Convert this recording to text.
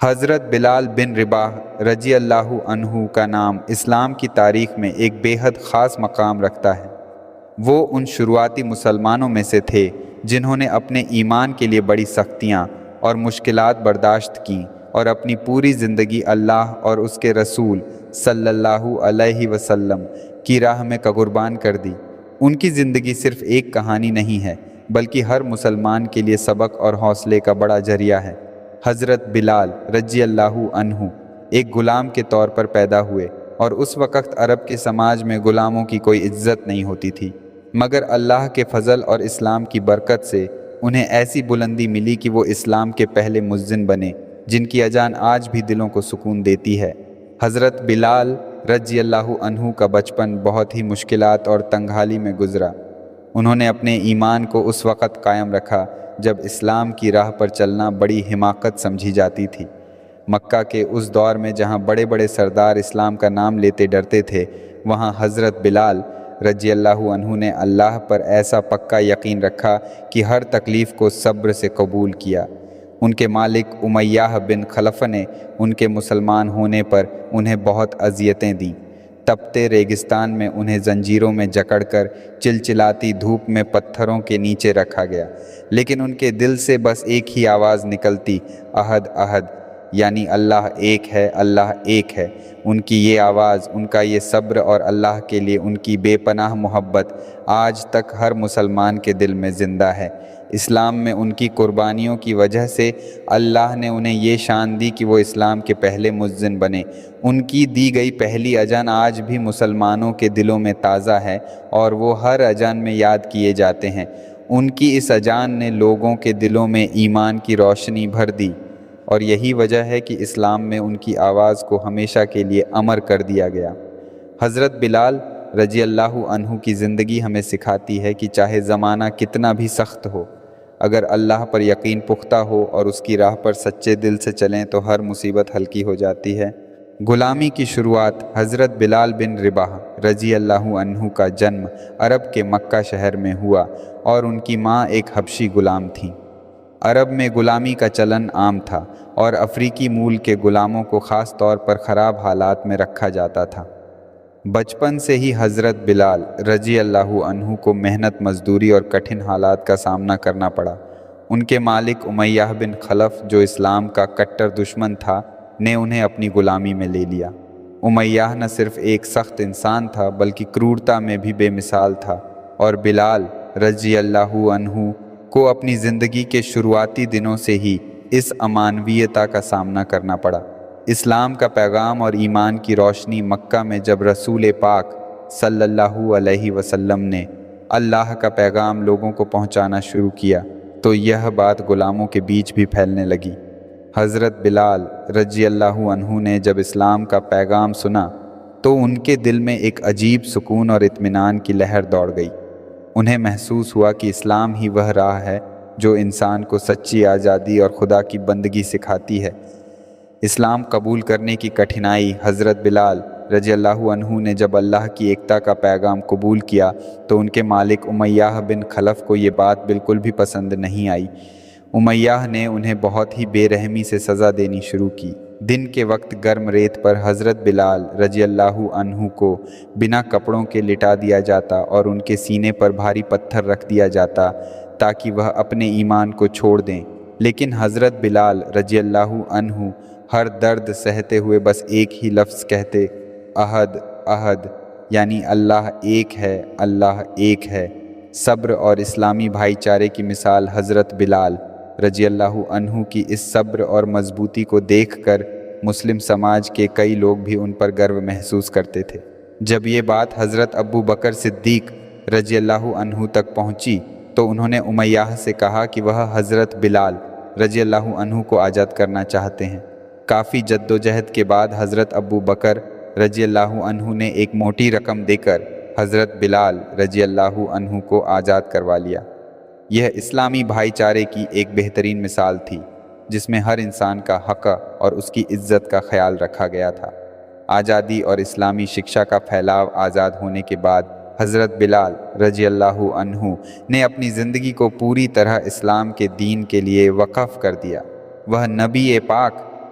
حضرت بلال بن رباح رضی اللہ عنہ کا نام اسلام کی تاریخ میں ایک بے حد خاص مقام رکھتا ہے۔ وہ ان شروعاتی مسلمانوں میں سے تھے جنہوں نے اپنے ایمان کے لیے بڑی سختیاں اور مشکلات برداشت کیں اور اپنی پوری زندگی اللہ اور اس کے رسول صلی اللہ علیہ وسلم کی راہ میں قربان کر دی۔ ان کی زندگی صرف ایک کہانی نہیں ہے بلکہ ہر مسلمان کے لیے سبق اور حوصلے کا بڑا ذریعہ ہے۔ حضرت بلال رضی اللہ عنہ ایک غلام کے طور پر پیدا ہوئے اور اس وقت عرب کے سماج میں غلاموں کی کوئی عزت نہیں ہوتی تھی، مگر اللہ کے فضل اور اسلام کی برکت سے انہیں ایسی بلندی ملی کہ وہ اسلام کے پہلے مؤذن بنے جن کی اذان آج بھی دلوں کو سکون دیتی ہے۔ حضرت بلال رضی اللہ عنہ کا بچپن بہت ہی مشکلات اور تنگحالی میں گزرا۔ انہوں نے اپنے ایمان کو اس وقت قائم رکھا جب اسلام کی راہ پر چلنا بڑی حماقت سمجھی جاتی تھی۔ مکہ کے اس دور میں جہاں بڑے بڑے سردار اسلام کا نام لیتے ڈرتے تھے، وہاں حضرت بلال رضی اللہ عنہ نے اللہ پر ایسا پکا یقین رکھا کہ ہر تکلیف کو صبر سے قبول کیا۔ ان کے مالک امیہ بن خلف نے ان کے مسلمان ہونے پر انہیں بہت اذیتیں دیں۔ تپتے ریگستان میں انہیں زنجیروں میں جکڑ کر چلچلاتی دھوپ میں پتھروں کے نیچے رکھا گیا، لیکن ان کے دل سے بس ایک ہی آواز نکلتی، احد احد، یعنی اللہ ایک ہے، اللہ ایک ہے۔ ان کی یہ آواز، ان کا یہ صبر اور اللہ کے لیے ان کی بے پناہ محبت آج تک ہر مسلمان کے دل میں زندہ ہے۔ اسلام میں ان کی قربانیوں کی وجہ سے اللہ نے انہیں یہ شان دی کہ وہ اسلام کے پہلے مؤذن بنے۔ ان کی دی گئی پہلی اذان آج بھی مسلمانوں کے دلوں میں تازہ ہے اور وہ ہر اذان میں یاد کیے جاتے ہیں۔ ان کی اس اذان نے لوگوں کے دلوں میں ایمان کی روشنی بھر دی، اور یہی وجہ ہے کہ اسلام میں ان کی آواز کو ہمیشہ کے لیے امر کر دیا گیا۔ حضرت بلال رضی اللہ عنہ کی زندگی ہمیں سکھاتی ہے کہ چاہے زمانہ کتنا بھی سخت ہو، اگر اللہ پر یقین پختہ ہو اور اس کی راہ پر سچے دل سے چلیں تو ہر مصیبت ہلکی ہو جاتی ہے۔ غلامی کی شروعات حضرت بلال بن رباح رضی اللہ عنہ کا جنم عرب کے مکہ شہر میں ہوا اور ان کی ماں ایک حبشی غلام تھیں۔ عرب میں غلامی کا چلن عام تھا اور افریقی مول کے غلاموں کو خاص طور پر خراب حالات میں رکھا جاتا تھا۔ بچپن سے ہی حضرت بلال رضی اللہ عنہ کو محنت مزدوری اور کٹھن حالات کا سامنا کرنا پڑا۔ ان کے مالک امیہ بن خلف، جو اسلام کا کٹر دشمن تھا، نے انہیں اپنی غلامی میں لے لیا۔ امیہ نہ صرف ایک سخت انسان تھا بلکہ کرورتا میں بھی بے مثال تھا، اور بلال رضی اللہ عنہ کو اپنی زندگی کے شروعاتی دنوں سے ہی اس امانویتا کا سامنا کرنا پڑا۔ اسلام کا پیغام اور ایمان کی روشنی مکہ میں جب رسول پاک صلی اللہ علیہ وسلم نے اللہ کا پیغام لوگوں کو پہنچانا شروع کیا تو یہ بات غلاموں کے بیچ بھی پھیلنے لگی۔ حضرت بلال رضی اللہ عنہ نے جب اسلام کا پیغام سنا تو ان کے دل میں ایک عجیب سکون اور اطمینان کی لہر دوڑ گئی۔ انہیں محسوس ہوا کہ اسلام ہی وہ راہ ہے جو انسان کو سچی آزادی اور خدا کی بندگی سکھاتی ہے۔ اسلام قبول کرنے کی کٹھنائی حضرت بلال رضی اللہ عنہ نے جب اللہ کی ایکتا کا پیغام قبول کیا تو ان کے مالک امیہ بن خلف کو یہ بات بالکل بھی پسند نہیں آئی۔ امیہ نے انہیں بہت ہی بے رحمی سے سزا دینی شروع کی۔ دن کے وقت گرم ریت پر حضرت بلال رضی اللہ عنہ کو بنا کپڑوں کے لٹا دیا جاتا اور ان کے سینے پر بھاری پتھر رکھ دیا جاتا تاکہ وہ اپنے ایمان کو چھوڑ دیں، لیکن حضرت بلال رضی اللہ عنہ ہر درد سہتے ہوئے بس ایک ہی لفظ کہتے، احد احد، یعنی اللہ ایک ہے، اللہ ایک ہے۔ صبر اور اسلامی بھائی چارے کی مثال حضرت بلال رضی اللہ عنہ کی اس صبر اور مضبوطی کو دیکھ کر مسلم سماج کے کئی لوگ بھی ان پر گرو محسوس کرتے تھے۔ جب یہ بات حضرت ابو بکر صدیق رضی اللہ عنہ تک پہنچی تو انہوں نے امیہ سے کہا کہ وہ حضرت بلال رضی اللہ عنہ کو آزاد کرنا چاہتے ہیں۔ کافی جد و جہد کے بعد حضرت ابو بکر رضی اللہ عنہ نے ایک موٹی رقم دے کر حضرت بلال رضی اللہ عنہ کو آزاد کروا لیا۔ یہ اسلامی بھائی چارے کی ایک بہترین مثال تھی جس میں ہر انسان کا حق اور اس کی عزت کا خیال رکھا گیا تھا۔ آزادی اور اسلامی شکشا کا پھیلاؤ آزاد ہونے کے بعد حضرت بلال رضی اللہ عنہ نے اپنی زندگی کو پوری طرح اسلام کے دین کے لیے وقف کر دیا۔ وہ نبی پاک